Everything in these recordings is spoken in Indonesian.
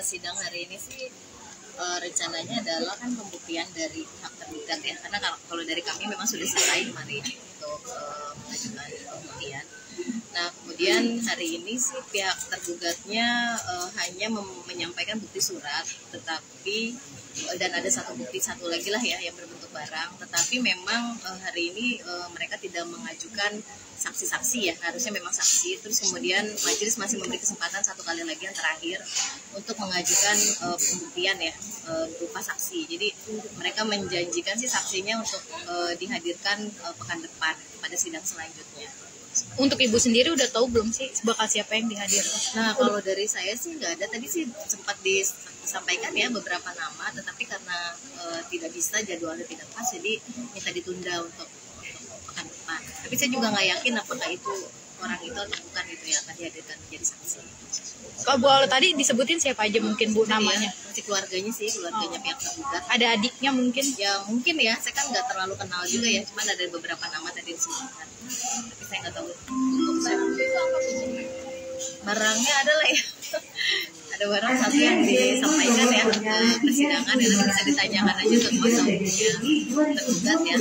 Sidang hari ini sih rencananya adalah kan pembuktian dari pihak tergugat ya, karena kalau dari kami memang sudah selesai kemarin untuk mengajukan pembuktian. Nah kemudian hari ini sih pihak tergugatnya hanya menyampaikan bukti surat, tetapi dan ada satu lagi lah ya yang berbentuk barang, tetapi memang hari ini mereka tidak mengajukan saksi-saksi ya, harusnya memang saksi. Terus kemudian majelis masih memberi kesempatan satu kali lagi yang terakhir untuk mengajukan pembuktian ya berupa saksi. Jadi mereka menjanjikan sih saksinya untuk dihadirkan pekan depan pada sidang selanjutnya. Untuk ibu sendiri udah tahu belum sih bakal siapa yang dihadirkan? Nah kalau dari saya sih nggak ada, tadi sih sempat disampaikan ya beberapa nama, tetapi karena tidak bisa, jadwalnya tidak pas, jadi minta ditunda untuk pekan depan. Tapi saya juga nggak yakin apakah itu orang itu atau bukan itu yang akan dihadirkan menjadi saksi. Kalau boleh tadi disebutin siapa aja mungkin Bu namanya? Ya, masih keluarganya sih, keluarganya pihak tergugat. Ada adiknya mungkin? Ya mungkin ya, saya kan nggak terlalu kenal juga ya, cuman ada beberapa nama tadi disebutkan. Tapi saya nggak tahu untuk saya. Barangnya adalah ya. Ada barang satu yang disampaikan ya ke persidangan, ya nanti bisa ditanyakan aja ke kuasa hukumnya tergugat ya.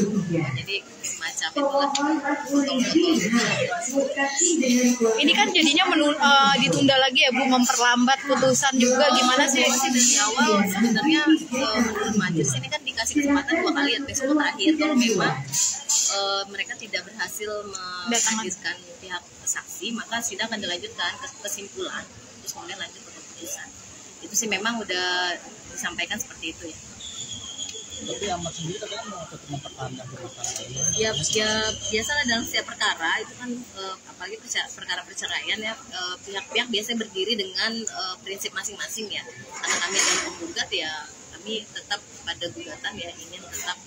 Jadi semacam itulah Ini kan jadinya ditunda lagi ya Bu, memperlambat putusan juga, gimana sih? Masih dari awal sebenarnya menurut majelis ini kan dikasih kesempatan 2 kali ya, besok terakhir. Kalau memang mereka tidak berhasil menghadirkan pihak saksi, maka sidang akan dilanjutkan ke kesimpulan, terus kemudian lanjut ke keputusan. Itu sih memang udah disampaikan seperti itu ya. Tapi Ahmad sendiri katanya mau tetap mempertahankan perkara ini. Ya biasalah dalam setiap perkara itu kan apalagi perkara perceraian ya, pihak-pihak biasanya berdiri dengan prinsip masing-masing ya. Karena kami adalah penggugat ya, kami tetap pada gugatan ya, ingin tetap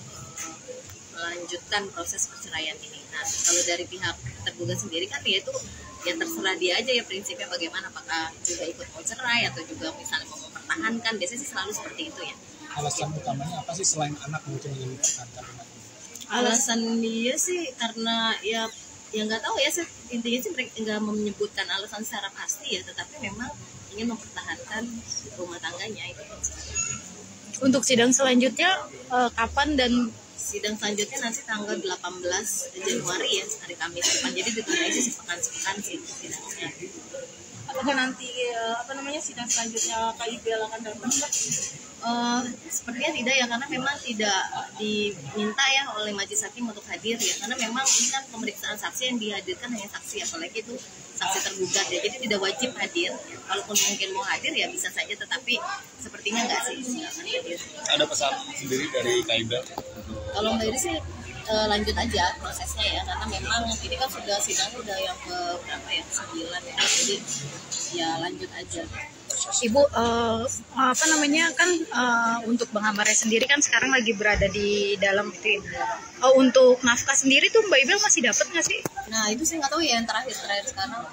melanjutkan proses perceraian ini. Nah kalau dari pihak tergugat sendiri kan ya itu ya terserah dia aja ya prinsipnya bagaimana, apakah juga ikut mau cerai atau juga misalnya mau mempertahankan, biasanya sih selalu seperti itu ya. Alasan utamanya apa sih selain anak mungkin yang dipertahankan? Alasan dia sih karena ya nggak tahu ya, intinya sih mereka nggak menyebutkan alasan secara pasti ya, tetapi memang ingin mempertahankan rumah tangganya itu. Untuk sidang selanjutnya kapan? Dan sidang selanjutnya nanti tanggal 18 Januari ya, hari Kamis depan. Jadi ditunda aja sepekan sih sidangnya. apakah nanti sidang selanjutnya KIBL akan datang? Sepertinya tidak ya, karena memang tidak diminta ya oleh majelis hakim untuk hadir ya, karena memang ini kan pemeriksaan saksi yang dihadirkan hanya saksi, apalagi itu saksi tergugat ya, jadi tidak wajib hadir. Kalaupun mungkin mau hadir ya bisa saja, tetapi sepertinya nggak sih, nggak akan hadir. Ada pesan sendiri dari KIBL? Kalau Mbak Iris sih lanjut aja prosesnya ya, karena memang ini kan sudah sidang udah yang ke berapa ya, 9 ya, jadi ya lanjut aja. Ibu kan untuk Bang Amare sendiri kan sekarang lagi berada di dalam itu. Untuk nafkah sendiri tuh Mbak Ibel masih dapat nggak sih? Nah itu saya nggak tahu ya, yang terakhir sekarang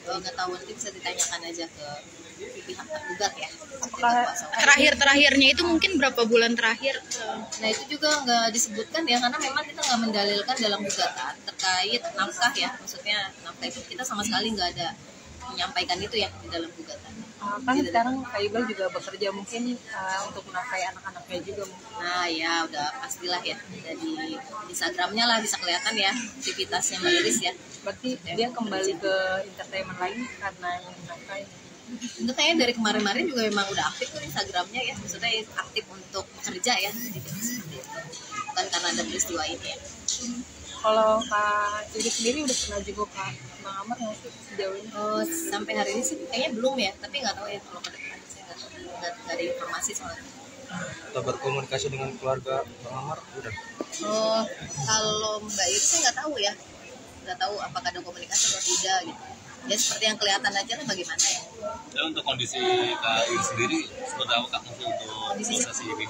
nggak tahu, nanti bisa ditanyakan aja ke pihak tergugat ya. Terakhirnya itu mungkin berapa bulan terakhir? Nah itu juga nggak disebutkan ya, karena memang kita nggak mendalilkan dalam gugatan terkait nafkah ya, maksudnya nafkah itu kita sama sekali nggak ada menyampaikan itu ya di dalam gugatan. Kan sekarang Kak Ibel juga bekerja mungkin untuk menafkahi anak-anaknya juga mungkin. Nah ya udah pastilah ya, ada di Instagramnya lah bisa kelihatan ya aktivitasnya Mbak Iris ya. Berarti dia kembali ke entertainment lain karena yang menafkahi. Itu kayaknya dari kemarin-kemarin juga memang udah aktif tuh Instagramnya ya, maksudnya aktif untuk bekerja ya, jadi seperti itu. Bukan karena ada peristiwa ini ya. Kalau Kak Iris sendiri udah pernah juga Kak Bang Amar nggak sih sejauh ini? Sampai hari ini sih kayaknya belum ya, tapi nggak tahu ya kalau ke depan, saya nggak ada informasi soalnya. Atau berkomunikasi dengan keluarga Bang Amar udah? Kalau Mbak Iris saya nggak tahu ya, nggak tahu apakah ada komunikasi atau tidak gitu. Ya seperti yang kelihatan aja lah, bagaimana ya. Ya untuk kondisi Kak Iris sendiri seperti apa Kak, untuk proses ini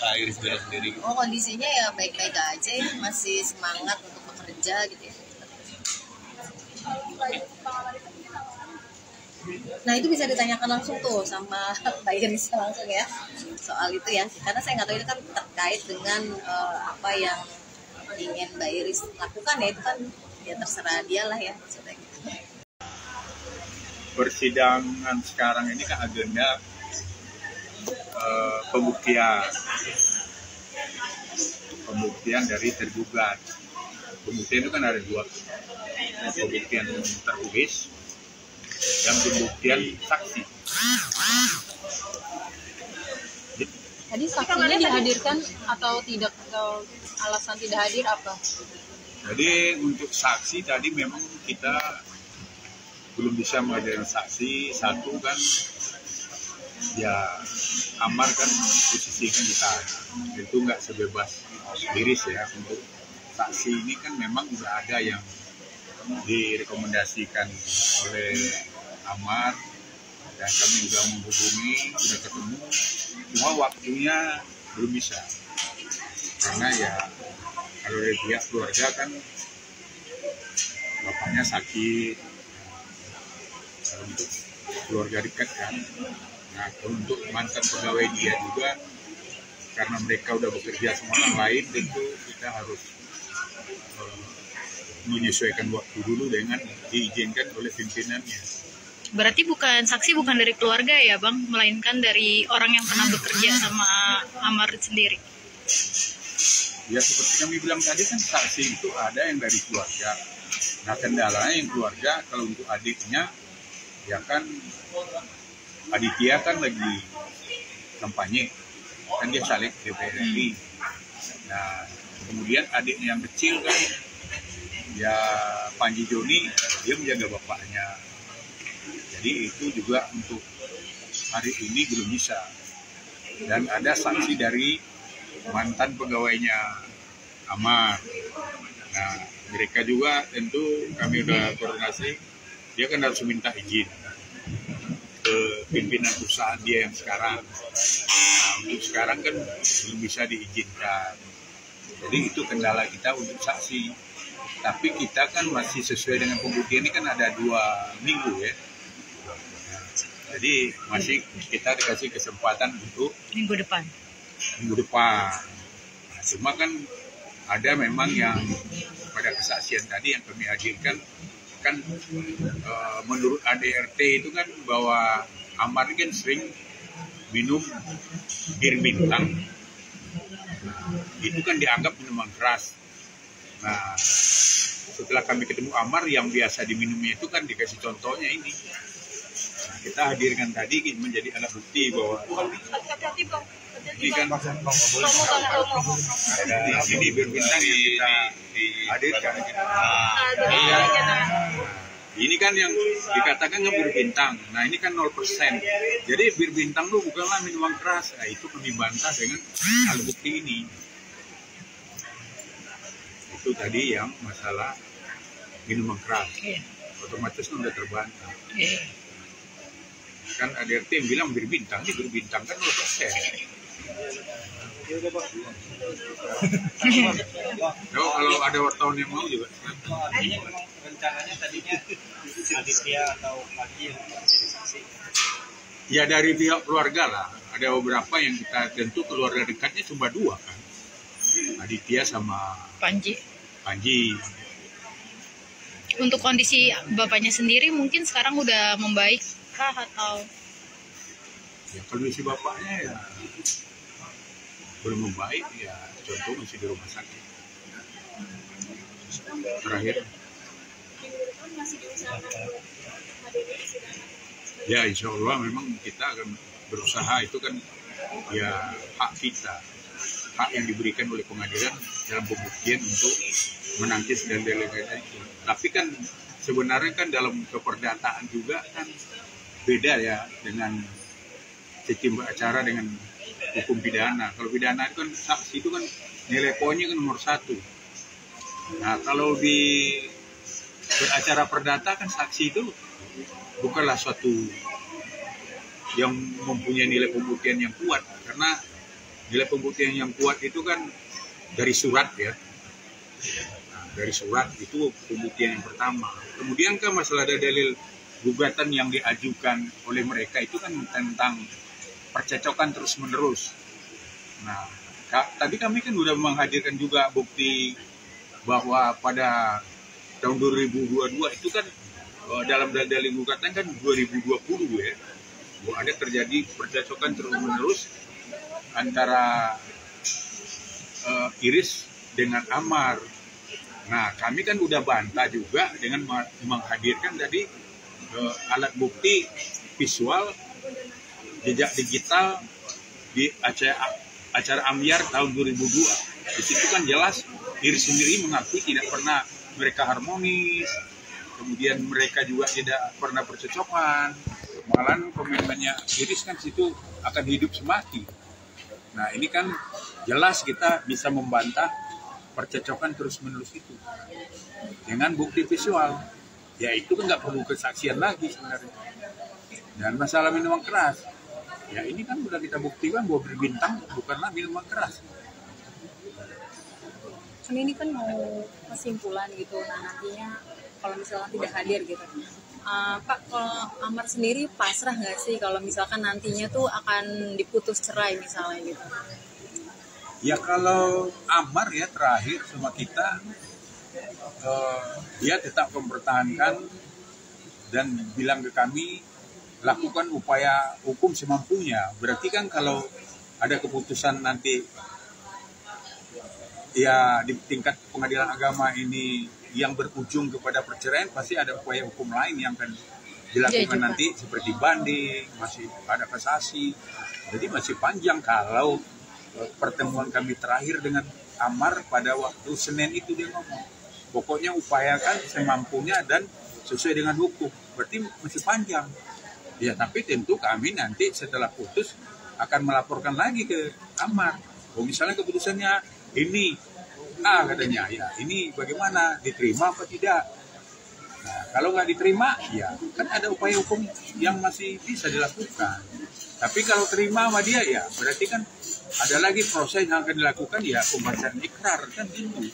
Kak Iris Bella sendiri? Kondisinya ya baik-baik aja ya, masih semangat untuk bekerja gitu ya. Nah itu bisa ditanyakan langsung tuh sama Mbak Iris langsung ya soal itu ya, karena saya nggak tahu itu kan terkait dengan apa yang ingin Mbak Iris lakukan ya, itu kan ya terserah dia lah ya, sudah gitu. persidangan sekarang ini kan agenda pembuktian dari tergugat. Pembuktian itu kan ada dua, pembuktian tertulis dan pembuktian saksi. Tadi saksinya dihadirkan atau tidak, atau alasan tidak hadir apa? Jadi untuk saksi tadi memang kita belum bisa menghadirkan saksi. Satu kan ya Amar kan posisikan kita itu nggak sebebas Iris ya. Untuk saksi ini kan memang udah ada yang direkomendasikan oleh Amar dan kami juga menghubungi, sudah ketemu, cuma waktunya belum bisa karena ya kalau dari pihak keluarga kan bapaknya sakit, untuk keluarga dekat kan. Nah untuk mantan pegawai dia juga karena mereka udah bekerja sama orang lain, tentu kita harus menyesuaikan waktu dulu dengan diizinkan oleh pimpinannya. Berarti saksi bukan dari keluarga ya Bang, melainkan dari orang yang pernah bekerja sama Amar sendiri. Ya seperti kami bilang tadi kan saksi itu ada yang dari keluarga. Nah kendalanya yang keluarga kalau untuk adiknya ya kan Aditya kan lagi kampanye, kan dia caleg DPR RI. Nah kemudian adiknya yang kecil kan ya Panji Joni, dia menjaga bapaknya. Jadi itu juga untuk hari ini belum bisa. Dan ada saksi dari mantan pegawainya Amar. Nah, mereka juga tentu kami udah koordinasi, dia kan harus minta izin ke pimpinan perusahaan dia yang sekarang. Nah, untuk sekarang kan belum bisa diizinkan. Jadi itu kendala kita untuk saksi. Tapi kita kan masih sesuai dengan pembuktian ini kan ada 2 minggu ya. Jadi masih kita dikasih kesempatan untuk Minggu depan. Nah, cuma kan ada memang yang pada kesaksian tadi yang kami hadirkan kan menurut ADRT itu kan bahwa Amar kan sering minum bir bintang. Nah, itu kan dianggap minuman keras. Nah, setelah kami ketemu Amar yang biasa diminumnya itu kan dikasih contohnya ini. Nah, kita hadirkan tadi menjadi alat bukti bahwa ini kan ada sini bir bintang yang kita hadirkan. Ini kan yang dikatakan kan bir bintang. Nah ini kan 0%. Jadi bir bintang itu bukanlah minuman keras. Nah, itu kami bantah dengan alat bukti ini. Itu tadi yang masalah minuman keras. Otomatis sudah terbantah. Kan ADRT yang bilang bir bintang, ini bir bintang kan 0%. Kalau ada wartawan yang mau juga. Rencananya tadinya Aditya atau Pagi yang menjadi saksi. Ya dari pihak keluarga lah. Ada beberapa yang kita tentu keluarga dekatnya cuma 2 kan. Aditya sama Panji. Untuk kondisi bapaknya sendiri mungkin sekarang udah membaik kah atau? Ya kondisi bapaknya ya belum membaik ya, contoh masih di rumah sakit. Terakhir. Ya insya Allah memang kita akan berusaha, itu kan ya hak kita, hak yang diberikan oleh pengadilan dalam pembuktian untuk menangkis dan delegasi itu. Tapi kan sebenarnya kan dalam keperdataan juga kan beda ya dengan sistem acara dengan hukum pidana. Kalau pidana itu kan saksi itu kan nilai poinnya kan nomor 1. Nah kalau di beracara perdata kan saksi itu bukanlah suatu yang mempunyai nilai pembuktian yang kuat, karena nilai pembuktian yang kuat itu kan dari surat ya. Nah, dari surat itu pembuktian yang pertama. Kemudian kan masalah ada dalil gugatan yang diajukan oleh mereka itu kan tentang percecokan terus-menerus. Nah, tadi kami kan sudah menghadirkan juga bukti bahwa pada tahun 2022 itu kan dalam dalil gugatan kan 2020 ya, bahwa ada terjadi percocokan terus-menerus antara Iris dengan Amar. Nah, kami kan udah bantah juga dengan menghadirkan tadi alat bukti visual jejak digital di acara Amyar tahun 2002. Di situ kan jelas Iris sendiri mengakui tidak pernah mereka harmonis, kemudian mereka juga tidak pernah percocokan. Malahan komitmennya Iris kan situ akan hidup semati. Nah, ini kan jelas kita bisa membantah percocokan terus-menerus itu dengan bukti visual. Ya itu kan nggak perlu kesaksian lagi sebenarnya. Dan masalah minuman keras, ya ini kan sudah kita buktikan bahwa berbintang bukanlah minuman keras. Kan ini kan mau kesimpulan gitu, nah nantinya kalau misalkan tidak hadir gitu, Pak, kalau Amar sendiri pasrah nggak sih kalau misalkan nantinya tuh akan diputus cerai misalnya gitu? Ya kalau Amar ya terakhir sama kita, dia tetap mempertahankan dan bilang ke kami, lakukan upaya hukum semampunya. Berarti kan kalau ada keputusan nanti ya di tingkat pengadilan agama ini yang berujung kepada perceraian, pasti ada upaya hukum lain yang akan dilakukan nanti seperti banding, masih ada kasasi. Jadi masih panjang. Kalau pertemuan kami terakhir dengan Amar pada waktu Senin itu dia ngomong, pokoknya upayakan semampunya dan sesuai dengan hukum. Berarti masih panjang. Ya tapi tentu kami nanti setelah putus akan melaporkan lagi ke Amar. Oh misalnya keputusannya ini A katanya, ya ini bagaimana, diterima apa tidak? Nah, kalau nggak diterima, ya kan ada upaya hukum yang masih bisa dilakukan. Tapi kalau terima sama dia, ya berarti kan ada lagi proses yang akan dilakukan, ya pembacaan ikrar kan gitu.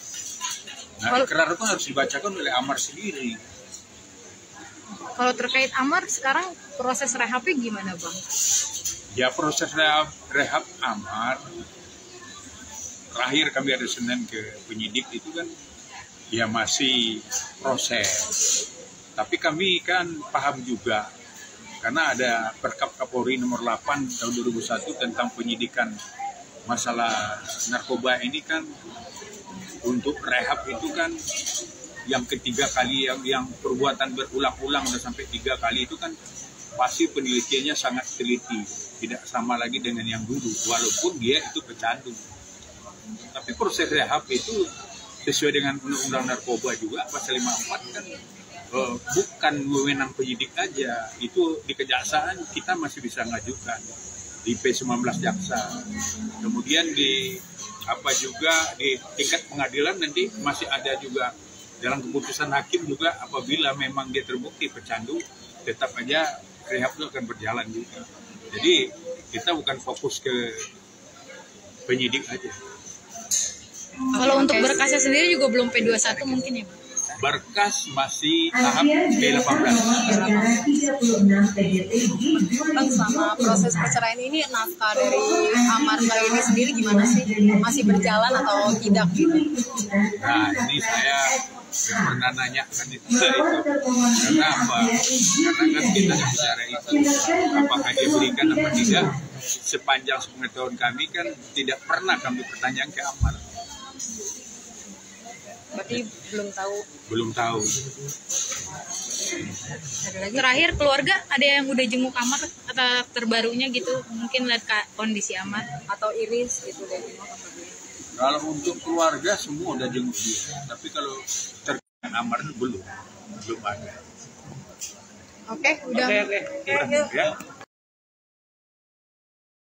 Nah ikrar itu harus dibacakan oleh Amar sendiri. Kalau terkait Amar sekarang proses rehabnya gimana Bang? Ya proses rehab Amar terakhir kami ada Senin ke penyidik itu kan ya masih proses. Tapi kami kan paham juga karena ada Perkap Kapolri nomor 8 tahun 2001 tentang penyidikan masalah narkoba ini kan untuk rehab itu kan yang ketiga kali yang perbuatan berulang-ulang udah sampai 3 kali itu kan pasti penelitiannya sangat teliti, tidak sama lagi dengan yang dulu walaupun dia itu pecandu. Tapi proses rehab itu sesuai dengan undang-undang narkoba juga pasal 54 kan bukan wewenang penyidik aja, itu di kejaksaan kita masih bisa ngajukan di P19 jaksa. Kemudian di juga di tingkat pengadilan nanti masih ada juga dalam keputusan hakim juga apabila memang dia terbukti pecandu tetap aja rehab itu akan berjalan juga. Jadi kita bukan fokus ke penyidik aja. Kalau untuk berkasnya sendiri juga belum P21 mungkin ya Bang? Berkas masih tahap P18. Bang, selama proses perceraian ini nafkah dari Amar ini sendiri gimana sih? Masih berjalan atau tidak gitu? Nah ini saya pernah nanyakan itu. Karena apa? Karena kan kita bicara itu apakah dia berikan apa tidak. Sepanjang sepengetahuan kami kan tidak pernah kami pertanyaan ke Amar. Berarti belum tahu. Belum tahu. Terakhir keluarga ada yang udah jenguk Amar atau terbarunya gitu, mungkin lihat kondisi Amar Atau Iris gitu deh. Kalau untuk keluarga semua udah jenguk dia, tapi kalau terkait Amar belum ada. Oke, udah. Ya.